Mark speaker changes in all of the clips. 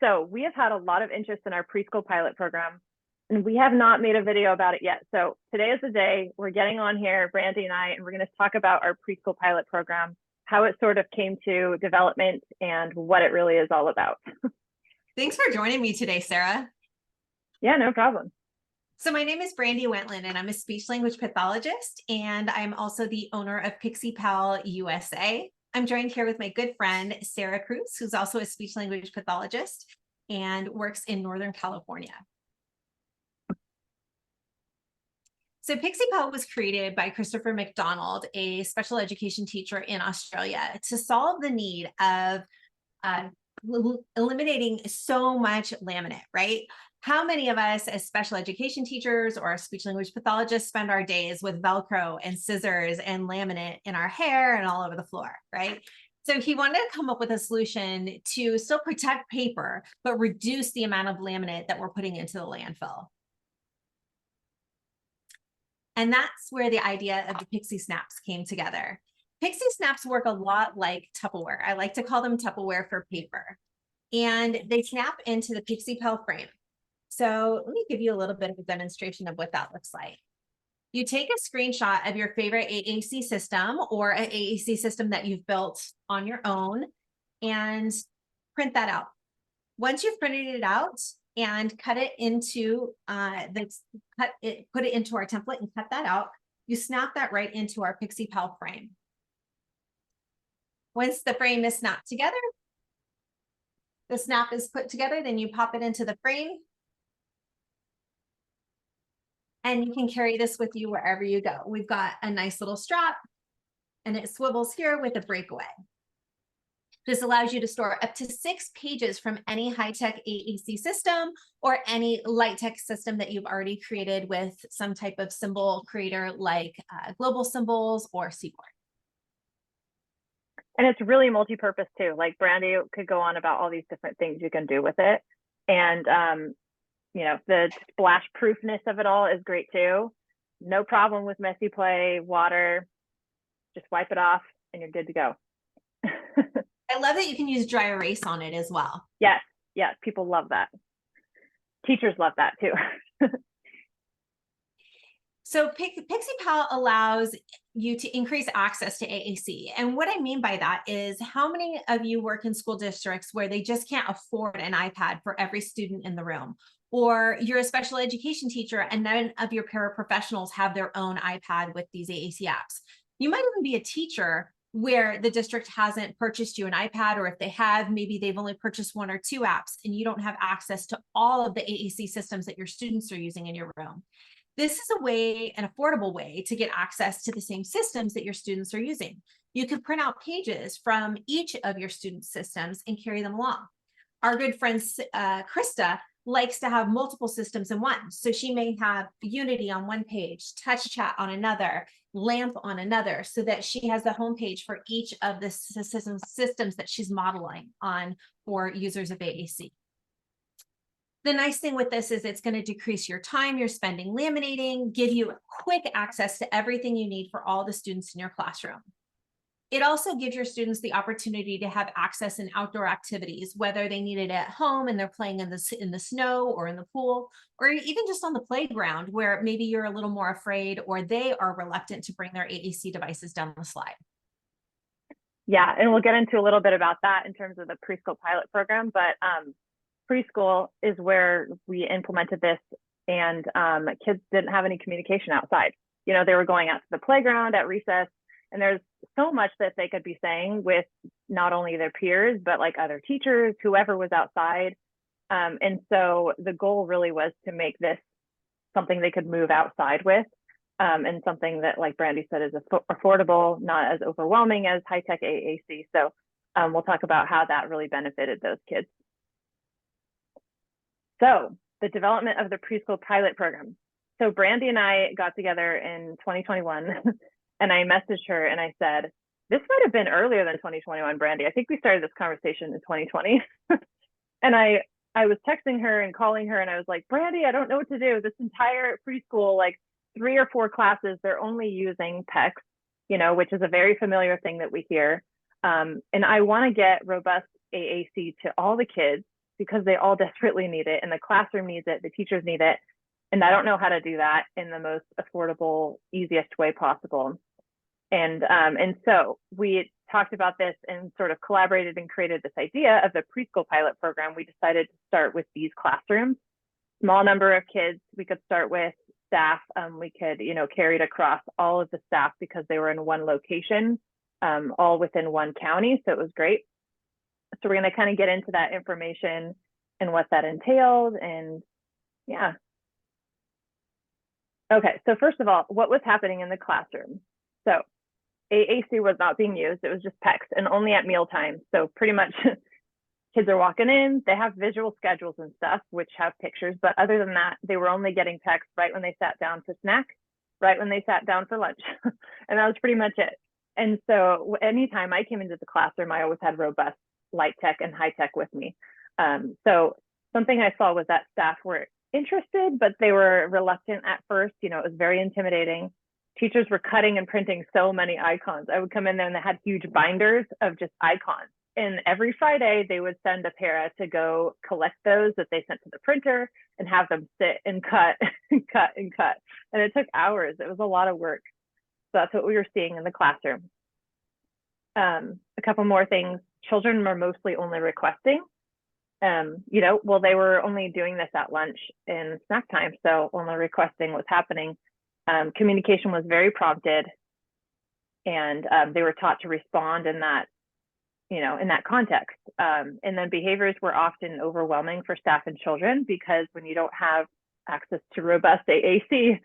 Speaker 1: So we have had a lot of interest in our preschool pilot program, and we have not made a video about it yet. So today is the day we're getting on here, Brandi and I, and we're going to talk about our preschool pilot program, how it sort of came to development, and what it really is all about.
Speaker 2: Thanks for joining me today, Sarah.
Speaker 1: Yeah, no problem.
Speaker 2: So my name is Brandi Wentland, and I'm a speech-language pathologist, and I'm also the owner of PicSeePal USA. I'm joined here with my good friend, Sarah Cruz, who's also a speech-language pathologist and works in Northern California. So PicSeePal was created by Christopher McDonald, a special education teacher in Australia, to solve the need of eliminating so much laminate, right? How many of us as special education teachers or speech language pathologists spend our days with Velcro and scissors and laminate in our hair and all over the floor, right? So he wanted to come up with a solution to still protect paper, but reduce the amount of laminate that we're putting into the landfill. And that's where the idea of the Pixie Snaps came together. Pixie Snaps work a lot like Tupperware. I like to call them Tupperware for paper. And they snap into the PicSeePal frame. So let me give you a little bit of a demonstration of what that looks like. You take a screenshot of your favorite AAC system or an AAC system that you've built on your own and print that out. Once you've printed it out and cut it into put it into our template and cut that out, you snap that right into our PicSeePal frame. Once the frame is snapped together, the snap is put together, then you pop it into the frame. And you can carry this with you wherever you go. We've got a nice little strap and it swivels here with a breakaway. This allows you to store up to 6 pages from any high-tech AAC system or any light-tech system that you've already created with some type of symbol creator like Global Symbols or Seaboard.
Speaker 1: And it's really multi-purpose too. Like Brandi could go on about all these different things you can do with it. And you know, the splash proofness of it all is great too. No problem with messy play, water, just wipe it off and you're good to go.
Speaker 2: I love that you can use dry erase on it as well.
Speaker 1: Yes, yes, people love that. Teachers love that too.
Speaker 2: So PicSeePal allows you to increase access to AAC. And what I mean by that is how many of you work in school districts where they just can't afford an iPad for every student in the room? Or you're a special education teacher and none of your paraprofessionals have their own iPad with these AAC apps. You might even be a teacher where the district hasn't purchased you an iPad, or if they have, maybe they've only purchased 1 or 2 apps and you don't have access to all of the AAC systems that your students are using in your room. This is a way, an affordable way to get access to the same systems that your students are using. You could print out pages from each of your students' systems and carry them along. Our good friend, Krista, likes to have multiple systems in one. So she may have Unity on one page, Touch Chat on another, LAMP on another, so that she has the homepage for each of the systems that she's modeling on for users of AAC. The nice thing with this is it's going to decrease your time you're spending laminating, give you quick access to everything you need for all the students in your classroom. It also gives your students the opportunity to have access in outdoor activities, whether they need it at home and they're playing in the snow or in the pool, or even just on the playground where maybe you're a little more afraid or they are reluctant to bring their AAC devices down the slide.
Speaker 1: Yeah, and we'll get into a little bit about that in terms of the preschool pilot program, but preschool is where we implemented this, and kids didn't have any communication outside. You know, they were going out to the playground at recess, and there's so much that they could be saying with not only their peers, but like other teachers, whoever was outside. And so the goal really was to make this something they could move outside with, and something that, like Brandi said, is affordable, not as overwhelming as high-tech AAC. So we'll talk about how that really benefited those kids. So the development of the preschool pilot program. So Brandi and I got together in 2021 and I messaged her and I said, this might have been earlier than 2021, Brandi. I think we started this conversation in 2020. And I was texting her and calling her and I was like, Brandi, I don't know what to do. This entire preschool, like 3 or 4 classes, they're only using PECS, you know, which is a very familiar thing that we hear. And I want to get robust AAC to all the kids. because they all desperately need it, and the classroom needs it, the teachers need it. And I don't know how to do that in the most affordable, easiest way possible. And so we talked about this and sort of collaborated and created this idea of the preschool pilot program. We decided to start with these classrooms, small number of kids. We could start with staff. We could, carry it across all of the staff because they were in one location, all within one county. So it was great. So we're going to kind of get into that information and what that entailed. And yeah. Okay, so first of all, what was happening in the classroom? So AAC was not being used. It was just PECS and only at mealtime. So pretty much kids are walking in, they have visual schedules and stuff, which have pictures. But other than that, they were only getting PECS right when they sat down for snack, right when they sat down for lunch. And that was pretty much it. And so anytime I came into the classroom, I always had robust light tech and high tech with me. So something I saw was that staff were interested, but they were reluctant at first. It was very intimidating. Teachers were cutting and printing so many icons. I would come in there and they had huge binders of just icons. And every Friday they would send a para to go collect those that they sent to the printer and have them sit and cut and cut and cut. And it took hours. It was a lot of work. So that's what we were seeing in the classroom. A couple more things. Children were mostly only requesting. They were only doing this at lunch and snack time. So only requesting was happening. Communication was very prompted, and they were taught to respond in that, in that context. And then behaviors were often overwhelming for staff and children, because when you don't have access to robust AAC,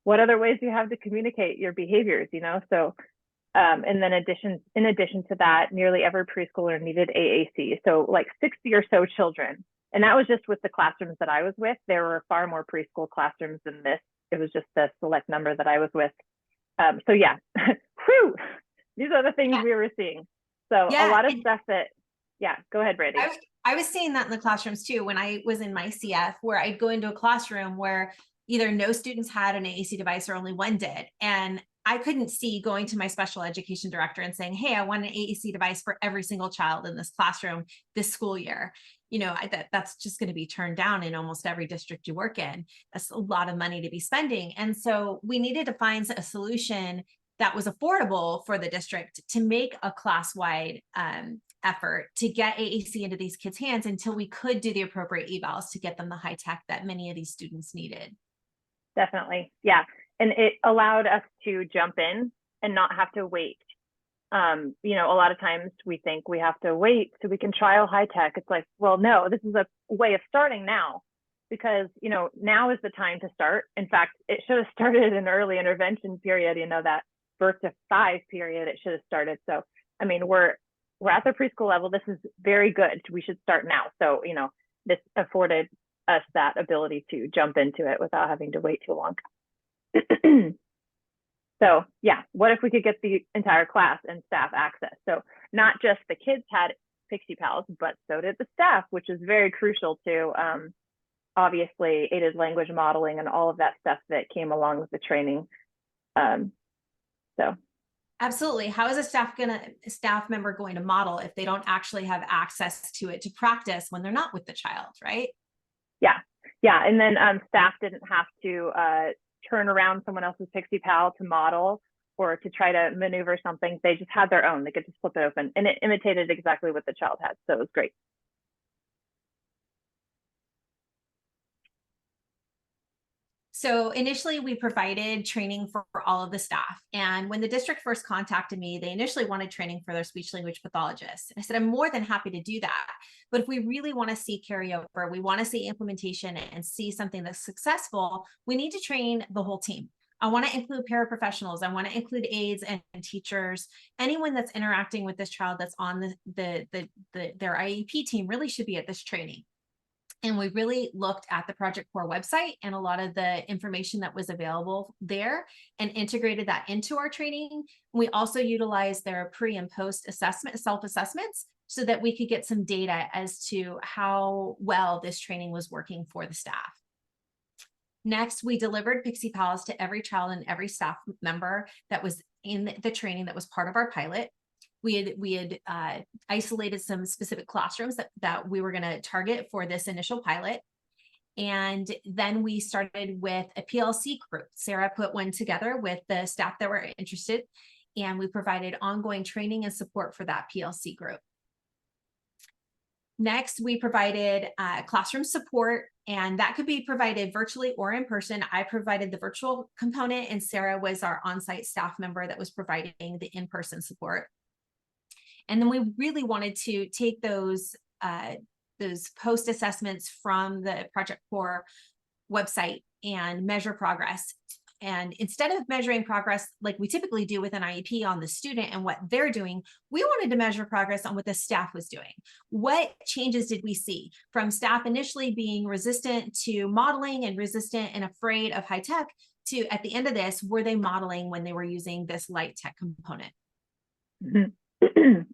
Speaker 1: what other ways do you have to communicate your behaviors, So, and then in addition to that, nearly every preschooler needed AAC. So like 60 or so children. And that was just with the classrooms that I was with. There were far more preschool classrooms than this. It was just the select number that I was with. So yeah, whew, these are the things we were seeing. So a lot of stuff that, go ahead, Brandi.
Speaker 2: I was seeing that in the classrooms too, when I was in my CF, where I'd go into a classroom where either no students had an AAC device or only one did. And I couldn't see going to my special education director and saying, hey, I want an AAC device for every single child in this classroom this school year. That's just going to be turned down in almost every district you work in. That's a lot of money to be spending. And so we needed to find a solution that was affordable for the district to make a class-wide effort to get AAC into these kids' hands until we could do the appropriate evals to get them the high tech that many of these students needed.
Speaker 1: Definitely. Yeah. And it allowed us to jump in and not have to wait. A lot of times we think we have to wait so we can trial high tech. It's like, well, no, this is a way of starting now, because, now is the time to start. In fact, it should have started in early intervention period, that birth to 5 period, it should have started. So, I mean, we're at the preschool level. This is very good. We should start now. So, this afforded us that ability to jump into it without having to wait too long. So yeah, what if we could get the entire class and staff access? So not just the kids had PicSeePals, but so did the staff, which is very crucial to obviously aided language modeling and all of that stuff that came along with the training.
Speaker 2: Absolutely. How is a staff member going to model if they don't actually have access to it to practice when they're not with the child, right?
Speaker 1: Yeah. And then staff didn't have to turn around someone else's PicSeePal to model or to try to maneuver something. They just had their own. They could just flip it open, and it imitated exactly what the child had. So it was great.
Speaker 2: So initially we provided training for all of the staff. And when the district first contacted me, they initially wanted training for their speech-language pathologists. And I said, I'm more than happy to do that. But if we really want to see carryover, we want to see implementation and see something that's successful, we need to train the whole team. I want to include paraprofessionals. I want to include aides and teachers. Anyone that's interacting with this child that's on their IEP team really should be at this training. And we really looked at the Project Core website and a lot of the information that was available there and integrated that into our training. We also utilized their pre and post assessment, self-assessments, so that we could get some data as to how well this training was working for the staff. Next, we delivered PicSeePals to every child and every staff member that was in the training that was part of our pilot. We had isolated some specific classrooms that we were going to target for this initial pilot. And then we started with a PLC group. Sarah put one together with the staff that were interested, and we provided ongoing training and support for that PLC group. Next, we provided classroom support, and that could be provided virtually or in person. I provided the virtual component, and Sarah was our on-site staff member that was providing the in-person support. And then we really wanted to take those post assessments from the Project Core website and measure progress. And instead of measuring progress like we typically do with an IEP on the student and what they're doing, we wanted to measure progress on what the staff was doing. What changes did we see from staff initially being resistant to modeling and resistant and afraid of high tech to, at the end of this, were they modeling when they were using this light tech component?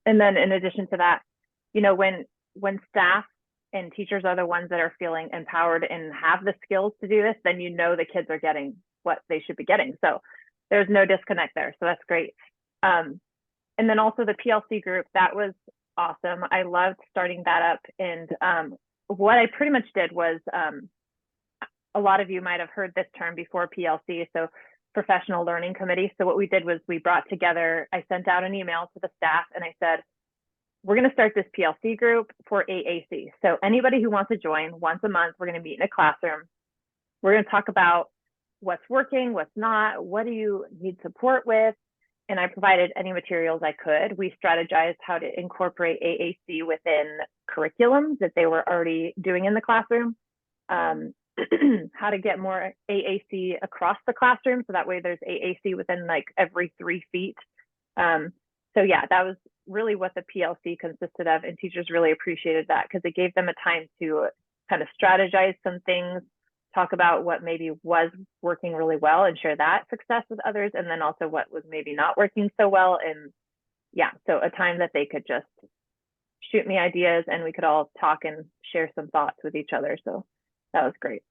Speaker 1: And then in addition to that, when staff and teachers are the ones that are feeling empowered and have the skills to do this, then the kids are getting what they should be getting. So there's no disconnect there. So that's great. And then also the PLC group, that was awesome. I loved starting that up. And what I pretty much did was, a lot of you might have heard this term before, PLC, so Professional Learning Committee. So what we did was we brought together, I sent out an email to the staff and I said, we're going to start this PLC group for AAC. So anybody who wants to join, once a month, we're going to meet in a classroom. We're going to talk about what's working, what's not, what do you need support with? And I provided any materials I could. We strategized how to incorporate AAC within curriculums that they were already doing in the classroom, how to get more AAC across the classroom. So that way there's AAC within like every 3 feet. So yeah, that was really what the PLC consisted of. And teachers really appreciated that because it gave them a time to kind of strategize some things, talk about what maybe was working really well and share that success with others. And then also what was maybe not working so well. And yeah, so a time that they could just shoot me ideas and we could all talk and share some thoughts with each other. So that was great.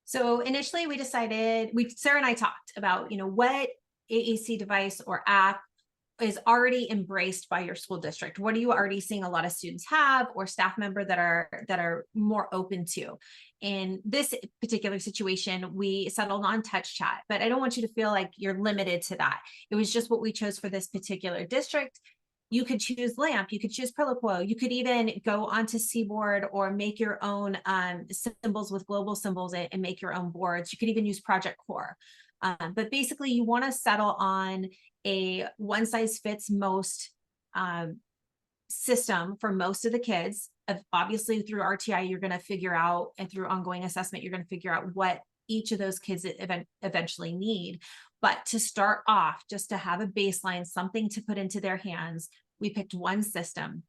Speaker 2: So initially we decided, Sarah and I talked about, what AAC device or app is already embraced by your school district. What are you already seeing a lot of students have or staff member that are more open to? In this particular situation, we settled on touch chat, but I don't want you to feel like you're limited to that. It was just what we chose for this particular district. You could choose LAMP, you could choose Proloquo, you could even go onto Seaboard or make your own symbols with global symbols and make your own boards. You could even use Project Core. But basically you want to settle on a one size fits most system for most of the kids. Obviously through RTI, you're going to figure out, and through ongoing assessment, you're going to figure out what each of those kids eventually need. But to start off, just to have a baseline, something to put into their hands, we picked one system.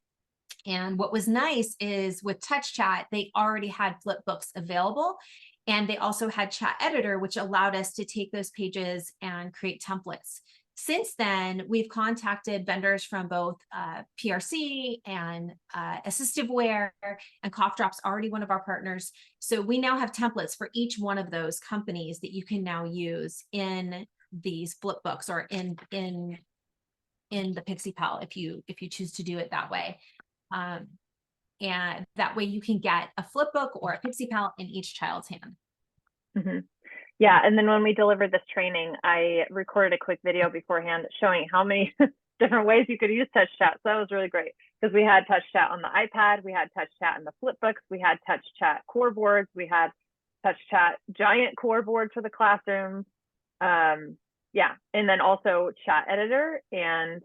Speaker 2: And what was nice is with Touch Chat, they already had flip books available. And they also had Chat Editor, which allowed us to take those pages and create templates. Since then, we've contacted vendors from both PRC and AssistiveWare, and Cough Drop's already one of our partners. So we now have templates for each one of those companies that you can now use in these flip books or in the PicSeePal if you choose to do it that way. And that way you can get a flip book or a PicSeePal in each child's hand.
Speaker 1: Mm-hmm. Yeah, and then when we delivered this training, I recorded a quick video beforehand showing how many different ways you could use Touch Chat. So that was really great because we had Touch Chat on the iPad, we had Touch Chat in the flip books, we had Touch Chat core boards, we had Touch Chat giant core board for the classroom. Yeah, and then also Chat Editor, and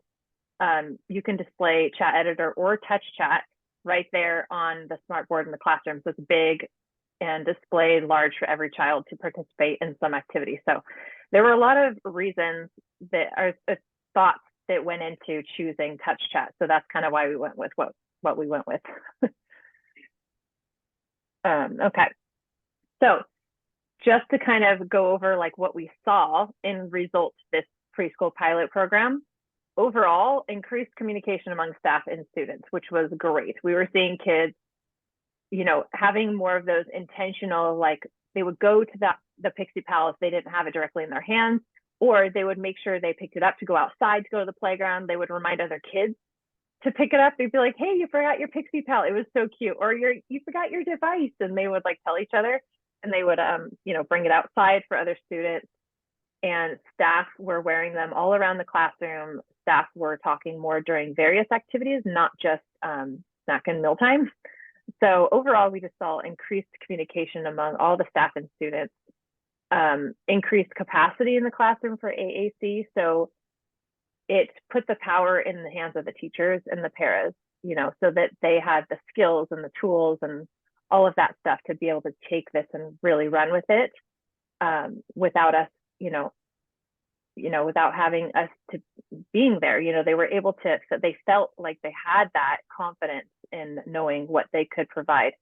Speaker 1: you can display Chat Editor or Touch Chat right there on the smart board in the classroom. So it's big and displayed large for every child to participate in some activity. So there were a lot of reasons that are thoughts that went into choosing Touch Chat. So that's kind of why we went with what we went with. Okay, so just to kind of go over like what we saw in results this preschool pilot program, overall increased communication among staff and students, which was great. We were seeing kids, having more of those intentional, like they would go to the PicSeePal if they didn't have it directly in their hands. or they would make sure they picked it up to go outside to go to the playground. They would remind other kids to pick it up. They'd be like, hey, you forgot your PicSeePal. It was so cute. Or you forgot your device. And they would like tell each other, and they would, bring it outside for other students. And staff were wearing them all around the classroom. Staff were talking more during various activities, not just snack and mealtime. So overall, we just saw increased communication among all the staff and students, increased capacity in the classroom for AAC. So it put the power in the hands of the teachers and the paras, so that they had the skills and the tools and all of that stuff to be able to take this and really run with it, without us, without having us to being there. They were able to, so they felt like they had that confidence in knowing what they could provide.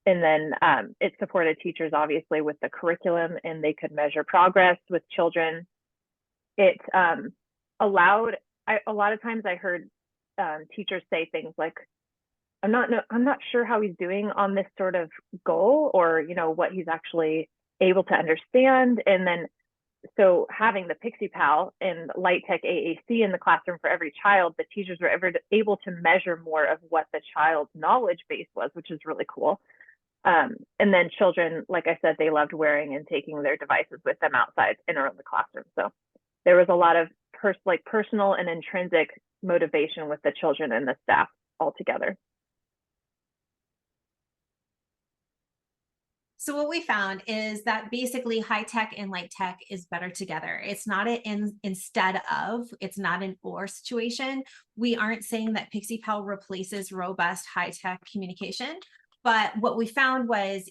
Speaker 1: And then it supported teachers, obviously, with the curriculum, and they could measure progress with children. It allowed, a lot of times I heard teachers say things like, I'm not sure how he's doing on this sort of goal, or, what he's actually able to understand. And then, so having the PicSeePal and Light Tech AAC in the classroom for every child, the teachers were able to measure more of what the child's knowledge base was, which is really cool. And then children, like I said, they loved wearing and taking their devices with them outside and around the classroom. So there was a lot of personal and intrinsic motivation with the children and the staff all together.
Speaker 2: So what we found is that basically high tech and light tech is better together. It's not an instead of, it's not an or situation. We aren't saying that PicSeePal replaces robust high tech communication, but what we found was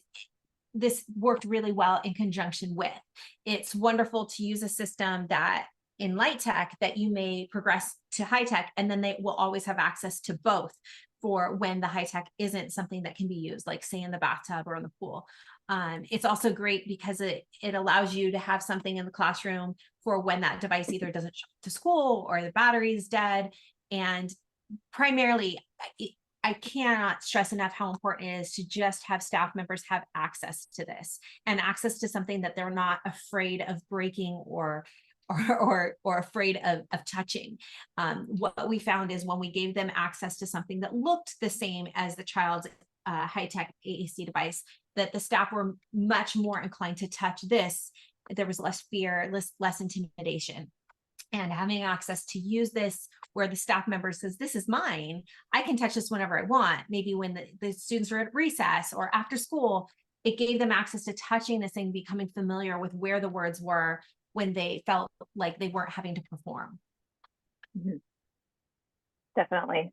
Speaker 2: this worked really well in conjunction with. It's wonderful to use a system that in light tech that you may progress to high tech, and then they will always have access to both for when the high tech isn't something that can be used, like say in the bathtub or in the pool. It's also great because it allows you to have something in the classroom for when that device either doesn't show up to school or the battery is dead. And primarily, I cannot stress enough how important it is to just have staff members have access to this, and access to something that they're not afraid of breaking or afraid of touching. What we found is when we gave them access to something that looked the same as the child's high-tech AAC device, that the staff were much more inclined to touch this. There was less fear, less intimidation. And having access to use this where the staff member says, this is mine, I can touch this whenever I want. Maybe when the students are at recess or after school, it gave them access to touching this thing, becoming familiar with where the words were when they felt like they weren't having to perform.
Speaker 1: Mm-hmm. Definitely.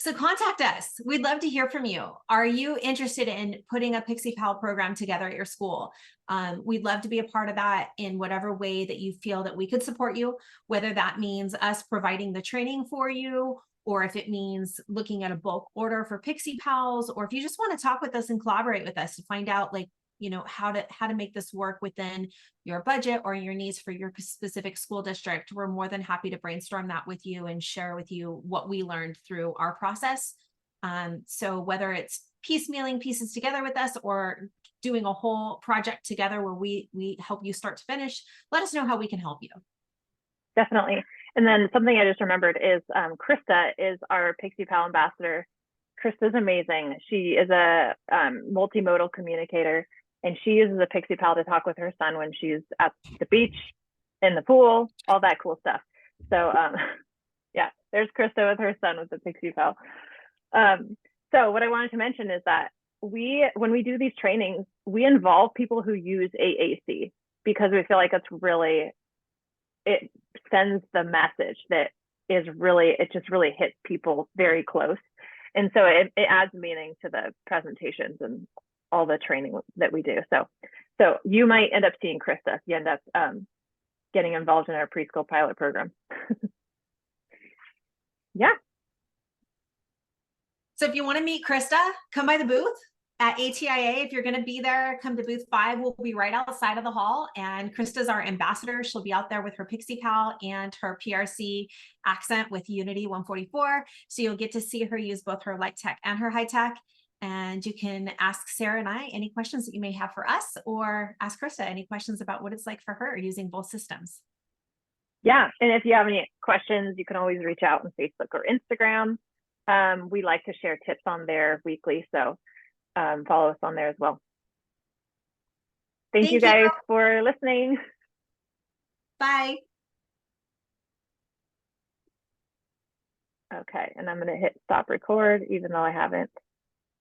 Speaker 2: So contact us. We'd love to hear from you. Are you interested in putting a PicSeePal program together at your school? We'd love to be a part of that in whatever way that you feel that we could support you, whether that means us providing the training for you, or if it means looking at a bulk order for PicSeePals, or if you just want to talk with us and collaborate with us to find out how to make this work within your budget or your needs for your specific school district. We're more than happy to brainstorm that with you and share with you what we learned through our process. So whether it's piecemealing pieces together with us or doing a whole project together where we help you start to finish, let us know how we can help you.
Speaker 1: Definitely. And then something I just remembered is Krista is our PicSeePal ambassador. Krista's amazing. She is a multimodal communicator, and she uses a PicSeePal to talk with her son when she's at the beach, in the pool, all that cool stuff. So yeah, there's Krista with her son with the PicSeePal. So what I wanted to mention is that when we do these trainings, we involve people who use AAC, because we feel like it sends the message that it just really hits people very close. And so it adds meaning to the presentations and all the training that we do. So you might end up seeing Krista if you end up getting involved in our preschool pilot program. Yeah.
Speaker 2: So if you want to meet Krista, come by the booth at ATIA. If you're going to be there, come to booth 5. We'll be right outside of the hall. And Krista's our ambassador. She'll be out there with her PicSeePal and her PRC accent with Unity 144. So you'll get to see her use both her light tech and her high tech. And you can ask Sarah and I any questions that you may have for us, or ask Krista any questions about what it's like for her using both systems.
Speaker 1: Yeah, and if you have any questions, you can always reach out on Facebook or Instagram. We like to share tips on there weekly, so follow us on there as well. Thank you guys for listening.
Speaker 2: Bye.
Speaker 1: Okay, and I'm going to hit stop record, even though I haven't